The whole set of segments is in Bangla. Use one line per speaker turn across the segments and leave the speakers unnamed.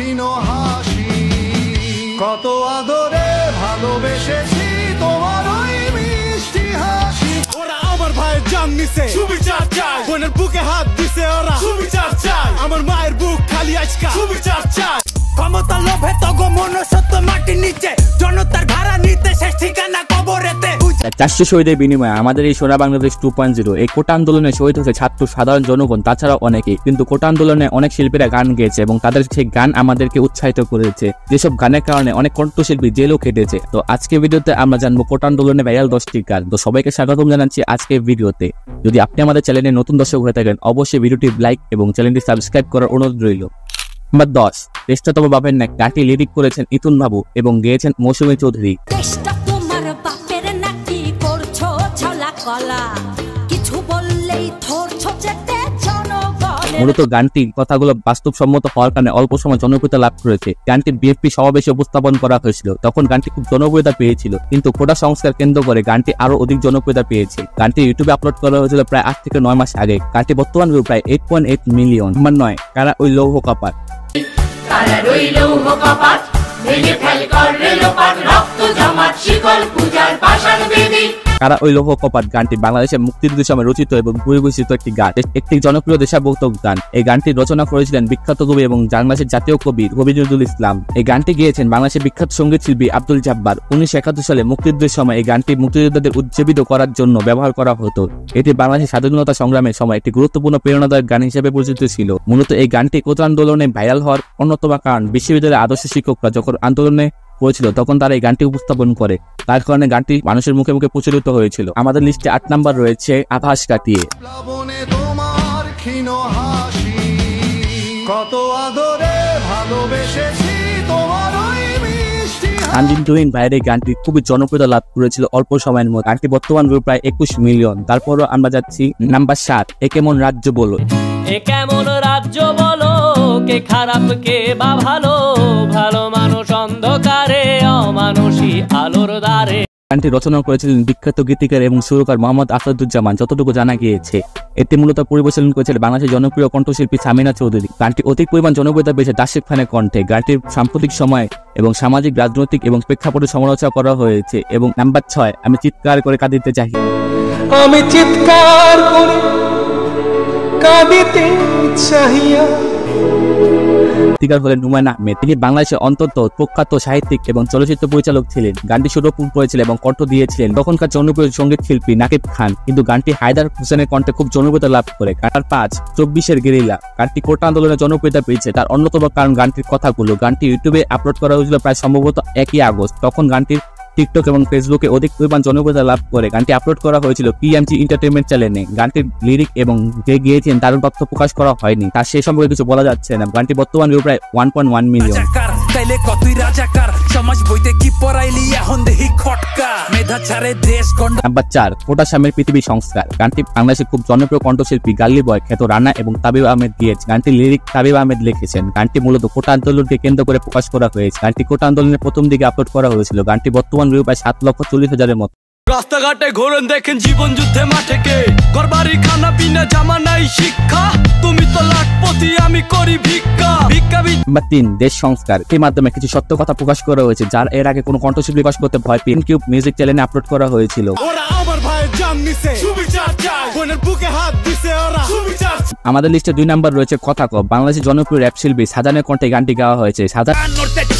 ক্ষীণ হাসি, কত আদরে ভালোবেসেছি তোমার ওই মিষ্টি হাসি।
ওরা আমার ভাইয়ের জান নিছে, সুবিচার চাই। বোনের বুকে হাত দিছে ওরা, সুবিচার চাই। আমার মায়ের বুক খালি আজকা, সুবিচার চাই। ক্ষমতার লোভে তগো মনুষ্যত্ব মাটির নিচে, জনতার ভাড়া নিতে শেষ ঠিকানা কবরেতে।
400 শহীদের বিনিময়ে আমাদের এই সোনা বাংলাদেশ 2.0 এই কোটা আন্দোলনে শহীদ হয়েছে ছাত্র, সাধারণ জনগণ, তাছাড়াও অনেকেই। কিন্তু কোটা আন্দোলনে অনেক শিল্পীরা গান গেয়েছে এবং তাদের সেই গান আমাদেরকে উৎসাহিত করেছে, যেসব গানের কারণে অনেক কণ্ঠশিল্পী জেলও খেটেছে। তো আজকে ভিডিওতে আমরা জানবো কোটা আন্দোলনে ভাইরাল 10টি গান। তো সবাইকে স্বাগতম জানাচ্ছি আজকে ভিডিওতে। যদি আপনি আমাদের চ্যানেলে নতুন দর্শক হয়ে থাকেন, অবশ্যই ভিডিওটি লাইক এবং চ্যানেলটি সাবস্ক্রাইব করার অনুরোধ রইল। নাম্বার 10, জ্যেষ্ঠতম বাপের ন্যাক। গানটি লিরিক করেছেন ইতুন বাবু এবং গেয়েছেন মৌসুমী চৌধুরী। মূলত গানটির কথাগুলো বাস্তবসম্মত হওয়ার কারণে অল্প সময় জনপ্রিয়তা লাভ করেছে। গানটি বিএনপি সমাবেশে উপস্থাপন করা হয়েছিল, তখন গানটি খুব জনপ্রিয়তা পেয়েছিল, কিন্তু কোটা সংস্কার কেন্দ্র করে গানটি আরো অধিক জনপ্রিয়তা পেয়েছে। গানটি ইউটিউবে আপলোড করা হয়েছিল প্রায় 8 থেকে 9 মাস আগে। গানটি বর্তমান ভিউ প্রায় 8.8 মিলিয়ন। নাম্বার 9, কারা ওই লৌহ কপাট। কারা ওই লৌহ কপাট গানটি বাংলাদেশের মুক্তিযুদ্ধের সময় রচিত এবং পরিবেশিত একটি গান, একটি জনপ্রিয় দেশাত্মবোধক গান। এই গানটি রচনা করেছিলেন বিখ্যাত কবি এবং বাংলাদেশের জাতীয় কবি কবি নজরুল ইসলাম। এই গানটি গেয়েছেন বাংলাদেশের বিখ্যাত সঙ্গীত শিল্পী আব্দুল জব্বার। 1971 সালে মুক্তিযুদ্ধের সময় এই গানটি মুক্তিযোদ্ধাদের উজ্জীবিত করার জন্য ব্যবহার করা হতো। এটি বাংলাদেশের স্বাধীনতা সংগ্রামের সময় একটি গুরুত্বপূর্ণ প্রেরণাদায়ক গান হিসেবে পরিচিত ছিল। মূলত এই গানটি কোটা আন্দোলনে ভাইরাল হওয়ার অন্যতম কারণ, বিশ্ববিদ্যালয়ের আদর্শ শিক্ষকরা যখন আন্দোলনে হয়েছিল তখন তারা এই গানটি উপস্থাপন করে, তার কারণে গানটি মানুষের মুখে মুখে প্রচলিত হয়েছিল। আমাদের লিস্টে 8 নাম্বার রয়েছে আভাস কাটিয়ে।
তোমার ক্ষীণ হাসি, কত আদরে ভালোবেসেছি তোমার ওই মিষ্টি হাসি।
আনজিন তুহিন ভাইয়ের এই গানটি খুবই জনপ্রিয়তা লাভ করেছিল অল্প সময়ের মধ্যে। গানটি বর্তমান ভিউ প্রায় 21 মিলিয়ন। তারপরও আমরা যাচ্ছি নাম্বার 7, এ কেমন রাজ্য বলো।
এ কেমন রাজ্য বলো, কে খারাপ কে বা ভালো, ভালো মানুষ অন্ধকারে, অমানুষী আলোর দ্বারে।
গানটি রচনা করেছিলেন বিখ্যাত গীতিকার এবং সুরকার মোহাম্মদ আসাদুজ্জামান, যতটুকু জানা গিয়েছে। এটি মূলত পরিবেশন করেছিলেন বাংলাদেশের জনপ্রিয় কণ্ঠশিল্পী সামিনা চৌধুরী। গানটি অধিক পরিমাণ জনপ্রিয়তা পেয়েছে দাশিক খানের কণ্ঠে। গানটির সাম্প্রতিক সময় এবং সামাজিক, রাজনৈতিক এবং প্রেক্ষাপটে সমালোচনা করা হয়েছে। এবং নাম্বার 6, আমি চিৎকার করে কাঁদিতে চাই।
আমি চিৎকার করে কাঁদিতে চাহিয়া।
হলেন হুমায়ুন আহমেদ। তিনি বাংলাদেশের অন্তত প্রখ্যাত সাহিত্যিক এবং চলচ্চিত্র পরিচালক ছিলেন। গানটি সুরপূর্ণ করেছিলেন এবং কণ্ঠ দিয়েছিলেন তখনকার জনপ্রিয় সঙ্গীত শিল্পী নাকিব খান। কিন্তু গানটি হায়দার হোসেনের কণ্ঠে খুব জনপ্রিয়তা লাভ করে। নাম্বার 5, 24-এর গেরিলা। গানটি কোটা আন্দোলনে জনপ্রিয়তা পেয়েছে, তার অন্যতম কারণ গানটির কথাগুলো। গানটি ইউটিউবে আপলোড করা হয়েছিল প্রায় সম্ভবত 1 আগস্ট। তখন গানটির টিকটক এবং ফেসবুকে অধিক পরিমাণ জনপ্রিয়তা লাভ করে। গানটি আপলোড করা হয়েছিল PMG এন্টারটেইনমেন্ট চ্যানেলে। গানটির লিরিক এবং যে গেয়েছেন তার তথ্য প্রকাশ করা হয়নি, তার সেই সম্পর্কে কিছু বলা যাচ্ছে না। গানটি বর্তমান ভিউ প্রায় 1.1 মিলিয়ন। নাম্বার 4, কোটা সামের পৃথিবী সংস্কার। গানটি বাংলাদেশের খুব জনপ্রিয় কণ্ঠশিল্পী গাল্লি বয় খ্যাত রানা এবং তাবিব আহমেদ গিয়েছেন। গানটি লিরিক তাবিব আহমেদ লিখেছেন। গানটি মূলত কোটা আন্দোলনকে কেন্দ্র করে প্রকাশ করা হয়েছে। গানটি কোটা আন্দোলনের প্রথম দিকে আপলোড করা হয়েছিল। গানটি বর্তমান ভিউ প্রায় 7,40,000-এর মতো।
রাস্তাঘাটে ঘোরেন দেখেন জীবন যুদ্ধে মাঠে কে, ঘরবাড়ি খানা পিনা জামা নাই শিক্ষা, তুমি তো লাখপতি আমি করি ভিক্ষা।
নাম্বার 3, দেশ সংস্কার। এর মাধ্যমে কিছু সত্য কথা প্রকাশ করা হয়েছে, যার এর আগে কোনো কণ্ঠশিল্পী প্রকাশ করতে ভয় পেয়ে কিউব মিউজিক চ্যানেলে আপলোড করা হয়েছিল।
ওরা আমার ভাইয়ের জান নিছে, সুবিচার চাই। বোনের বুকে হাত দিছে ওরা, সুবিচার।
আমাদের লিস্টে 2 নাম্বার রয়েছে কথা কব। বাংলাদেশের জনপ্রিয় র‍্যাপ শিল্পী সাজানের কণ্ঠে গানটি গাওয়া হয়েছে। সাজান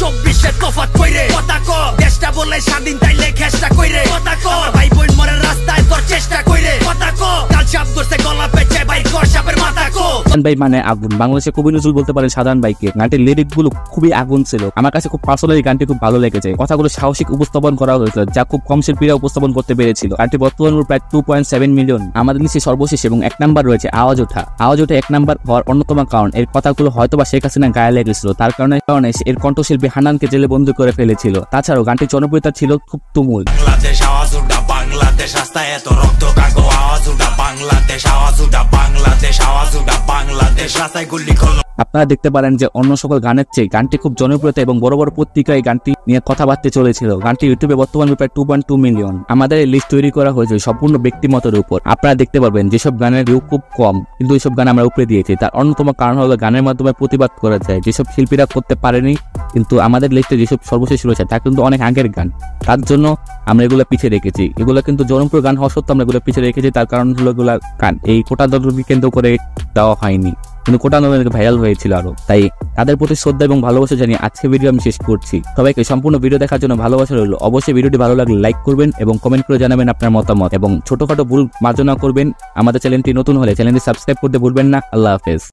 24-এর তফাৎ কইরে, কথা ক দেশটা বলে স্বাধীন তাইলে খেষ্টা কইরে, কথা ক ভাই বোন মরে রাস্তায় তোর চেষ্টা কইরে, কথা ক কাল সাপ করতে গলা পেঁচে ভাই কর সাপের মাথা কো।
সাধারণ ভাই মানে আগুন। বাংলাদেশের কবি নজরুল বলতে পারেন সাধারণ ভাইকে। গানটির লিরিক গুলো খুবই আগুন ছিল। আমার কাছে খুব পার্সোনালি গানটি খুব ভালো লেগেছে। কথাগুলো সাহসিক উপস্থাপন করা হয়েছিল, যা খুব কম শিল্পীরা উপস্থাপন করতে পেরেছিল। গানটি বর্তমান প্রায় 2.7 মিলিয়ন। আমাদের লিস্টে সর্বশেষ এবং 1 নাম্বার রয়েছে আওয়াজ ওঠা। আওয়াজ ওঠা 1 নাম্বার হওয়ার অন্যতম কারণ এর কথাগুলো হয়তোবা শেখ হাসিনা গায়ে লেগেছিল, তার কারণে এর কণ্ঠশিল্পী হান্নানকে জেলে বন্দী করে ফেলেছিল। তাছাড়াও গানটির জনপ্রিয়তা ছিল খুব তুমুল।
বাংলাদেশ আওয়াজ উঠা, বাংলাদেশ রাস্তায় এত রক্ত কাগো আওয়াজ উঠা, বাংলাদেশ আওয়াজ উঠা, বাংলাদেশ আওয়াজ উঠা, বাংলাদেশ রাস্তায় গুলি করলো।
আপনারা দেখতে পারেন যে অন্য সকল গানের চেয়ে গানটি খুব জনপ্রিয়তা এবং বড় বড় পত্রিকায় এই গানটি নিয়ে কথাবার্তা চলেছিল। গানটি ইউটিউবে বর্তমানে প্রায় 2.2 মিলিয়ন। আমাদের এই লিস্ট তৈরি করা হয়েছে সম্পূর্ণ ব্যক্তিমতের উপর। আপনারা দেখতে পারবেন যেসব গানের ভিউ খুব কম কিন্তু এইসব গান আমরা উপরে দিয়েছি, তার অন্যতম কারণ হলো গানের মাধ্যমে প্রতিবাদ করা যায়। যেসব শিল্পীরা করতে পারেনি কিন্তু আমাদের লিস্টে যেসব সর্বশেষ রয়েছে তা কিন্তু অনেক আগের গান, তার জন্য আমরা এগুলো পিছিয়ে রেখেছি। এগুলো কিন্তু জনপ্রিয় গান হওয়া সত্ত্বেও আমরা এগুলো পিছিয়ে রেখেছি। তার কারণ হলো এগুলা গান এই কোটা দলকে কেন্দ্র করে দেওয়া হয়নি, কিন্তু কোটা দলের ভাইরাল হয়েছিল আরো। তাই তাদের প্রতি শ্রদ্ধা এবং ভালোবাসা জানিয়ে আজকে ভিডিও আমি শেষ করছি। সবাইকে সম্পূর্ণ ভিডিও দেখার জন্য ভালোবাসা রইল। অবশ্যই ভিডিওটি ভালো লাগলে লাইক করবেন এবং কমেন্ট করে জানাবেন আপনার মতামত এবং ছোটখাটো ভুল মার্জনা করবেন। আমাদের চ্যানেলটি নতুন হলে চ্যানেলটি সাবস্ক্রাইব করতে ভুলবেন না। আল্লাহ হাফেজ।